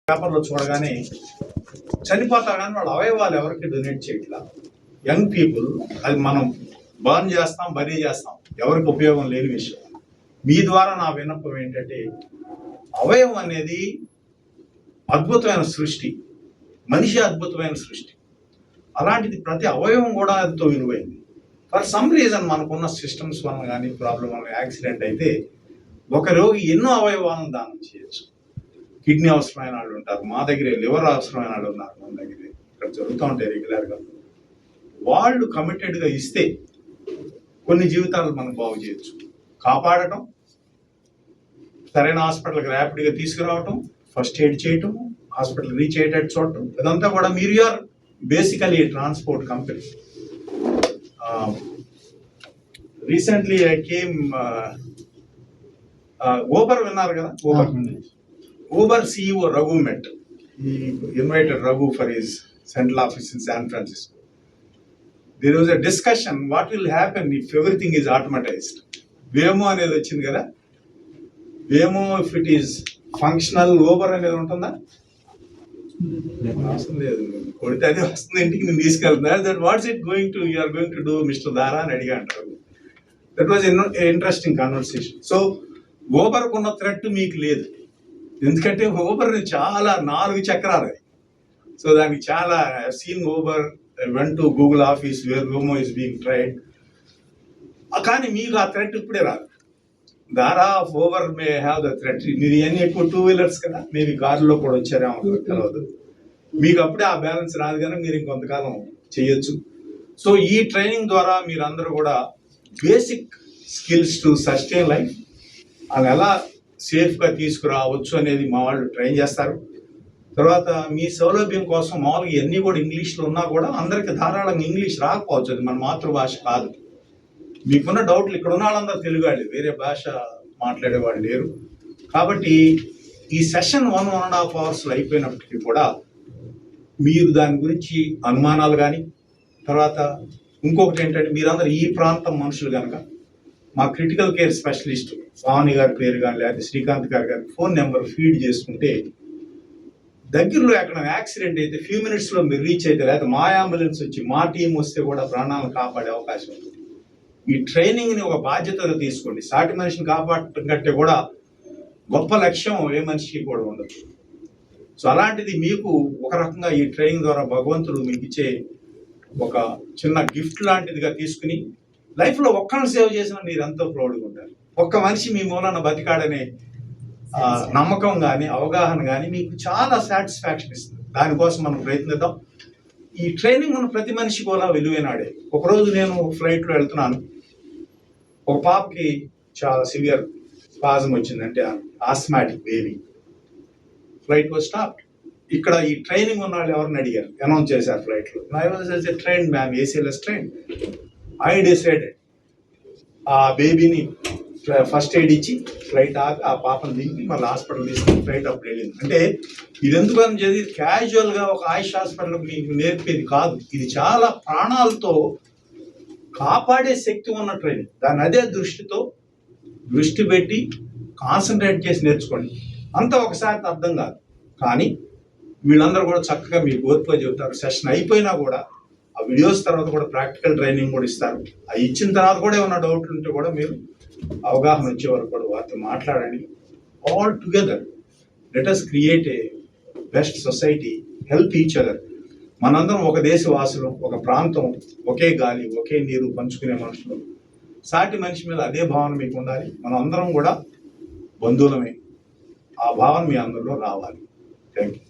పేపర్లో చూడగానే చనిపోతారు కానీ వాళ్ళ అవయవాలు ఎవరికి డొనేట్ చేయట్లా. యంగ్ పీపుల్ అది మనం బర్న్ చేస్తాం, బరీ చేస్తాం, ఎవరికి ఉపయోగం లేని విషయం. మీ ద్వారా నా విన్నపం ఏంటంటే, అవయవం అనేది అద్భుతమైన సృష్టి, మనిషి అద్భుతమైన సృష్టి. అలాంటిది ప్రతి అవయవం కూడా ఎంతో విలువైంది. ఫర్ సమ్ రీజన్ మనకున్న సిస్టమ్స్ వలన కానీ ప్రాబ్లం వల్ల యాక్సిడెంట్ అయితే ఒక రోగి ఎన్నో అవయవాలను దానం చేయొచ్చు. కిడ్నీ అవసరమైన వాళ్ళు ఉంటారు, మా దగ్గరే లివర్ అవసరమైన వాళ్ళు ఉన్నారు, మన దగ్గరే ఇక్కడ జరుగుతూ ఉంటాయి రెగ్యులర్గా. వాళ్ళు కమిటెడ్గా ఇస్తే కొన్ని జీవితాలు మనం బాగు చేయొచ్చు. కాపాడటం, సరైన హాస్పిటల్కి ర్యాపిడ్గా తీసుకురావటం, ఫస్ట్ ఎయిడ్ చేయటం, హాస్పిటల్ రీచ్ అయ్యేటట్టు చూడటం, ఇదంతా కూడా మీరు are basically transport company. Recently I came Uber విన్నారు కదా, Uber CEO Raghu met. He invited Raghu for his central office in San Francisco. There was a discussion, what will happen if everything is automatized? Waymo అనేది వచ్చింది కదా, Waymo if it is functional, Uber అనేది ఉంటుందా? అవసరం లేదు, కొడితే అదే వస్తుంది, ఇంటికి నేను తీసుకెళ్తున్నా. That what's it going to you are going to do mister Dara అని అడిగా అంటారు. That was interesting conversation. So ఊబర్కు ఉన్న థ్రెట్ మీకు లేదు, ఎందుకంటే ఊబర్ చాలా 4 చక్రాలు. సో దానికి చాలా scene Uber went to Google office where Waymo is being tried. కానీ మీకు ఆ థ్రెట్ ఇప్పుడే రాదు. Dara of Uber may have the threat. మీరు ఇవన్నీ ఎక్కువ 2 వీలర్స్ కదా, మేబీ కార్లో కూడా వచ్చారేమో తెలియదు, మీకు అప్పుడే ఆ బ్యాలెన్స్ రాదు, కానీ మీరు ఇంకొంతకాలం చేయొచ్చు. సో ఈ ట్రైనింగ్ ద్వారా మీరు అందరూ కూడా basic skills to sustain life, అది ఎలా సేఫ్గా తీసుకురావచ్చు అనేది మా వాళ్ళు ట్రైన్ చేస్తారు. తర్వాత మీ సౌలభ్యం కోసం మామూలుగా ఇవన్నీ కూడా ఇంగ్లీష్లో ఉన్నా కూడా అందరికి ధారాళంగా ఇంగ్లీష్ రాకపోవచ్చు, అది మన మాతృభాష కాదు. మీకున్న డౌట్లు ఇక్కడ ఉన్న వాళ్ళందరూ తెలుగు వాళ్ళు, వేరే భాష మాట్లాడే వాళ్ళు లేరు. కాబట్టి ఈ సెషన్ 1.5 అవర్స్లో అయిపోయినప్పటికీ కూడా మీరు దాని గురించి అనుమానాలు కానీ, తర్వాత ఇంకొకటి ఏంటంటే మీరందరూ ఈ ప్రాంతం మనుషులు కనుక మా క్రిటికల్ కేర్ స్పెషలిస్ట్ స్వామి గారి పేరు కానీ లేకపోతే శ్రీకాంత్ గారి ఫోన్ నెంబర్ ఫీడ్ చేసుకుంటే దగ్గరలో ఎక్కడ యాక్సిడెంట్ అయితే ఫ్యూ మినిట్స్లో మీరు రీచ్ అయితే, లేకపోతే మా అంబులెన్స్ వచ్చి మా టీం వస్తే కూడా ప్రాణాలను కాపాడే అవకాశం ఉంటుంది. ఈ ట్రైనింగ్ని ఒక బాధ్యతగా తీసుకోండి. సాటి మనిషిని కాపాడటం కంటే కూడా గొప్ప లక్ష్యం ఏ మనిషికి కూడా ఉండదు. సో అలాంటిది మీకు ఒక రకంగా ఈ ట్రైనింగ్ ద్వారా భగవంతుడు మీకు ఇచ్చే ఒక చిన్న గిఫ్ట్ లాంటిదిగా తీసుకుని లైఫ్లో ఒక్కరిని సేవ్ చేసిన మీరు ఎంతో ప్రౌడ్గా ఉంటారు. ఒక్క మనిషి మీ మూలన బతికాడనే నమ్మకం కానీ అవగాహన కానీ మీకు చాలా సాటిస్ఫాక్షన్ ఇస్తుంది. దానికోసం మనం ప్రయత్నిద్దాం. ఈ ట్రైనింగ్ ఉన్న ప్రతి మనిషి కూడా విలువైనాడే. ఒకరోజు నేను ఫ్లైట్లో వెళ్తున్నాను, ఒక పాపకి చాలా సివియర్ స్పాజం వచ్చిందంటే, osmotic baby. Flight was stopped. ఇక్కడ ఈ ట్రైనింగ్ ఉన్న వాళ్ళు ఎవరిని అడిగారు, అనౌన్స్ చేశారు ఫ్లైట్లో. I was as a train ma'am, ACLS train. I decided ఆ బేబీని ఫస్ట్ ఎయిడ్ ఇచ్చి ఫ్లైట్ ఆగి ఆ పాపను దింపి మళ్ళీ హాస్పిటల్ తీసుకుని ఫ్లైట్ అప్పుడు వెళ్ళింది. అంటే ఇది ఎందుకని చదివి క్యాజువల్గా ఒక ఆయుష్ హాస్పిటల్ మీకు నేర్పేది కాదు, ఇది చాలా ప్రాణాలతో కాపాడే శక్తి ఉన్న ట్రైనింగ్. దాన్ని అదే దృష్టి పెట్టి కాన్సన్ట్రేట్ చేసి నేర్చుకోండి. అంతా ఒకసారి అర్థం కాదు, కానీ వీళ్ళందరూ కూడా చక్కగా మీకు ఓర్పుగా చెబుతారు. సెషన్ అయిపోయినా కూడా ఆ వీడియోస్ తర్వాత కూడా ప్రాక్టికల్ ట్రైనింగ్ కూడా ఇస్తారు. అవి ఇచ్చిన తర్వాత కూడా ఏమైనా డౌట్లు ఉంటే కూడా మీరు అవగాహన వచ్చే వరకు కూడా వారితో మాట్లాడండి. All together let us create a best society, help each other. మనందరం ఒక దేశవాసులు, ఒక ప్రాంతం, ఒకే గాలి ఒకే నీరు పంచుకునే మనుషులు. సాటి మనిషి మీద అదే భావన మీకు ఉండాలి. మనం అందరం కూడా బంధువులమే, ఆ భావన మీ అందరిలో రావాలి. Thank you.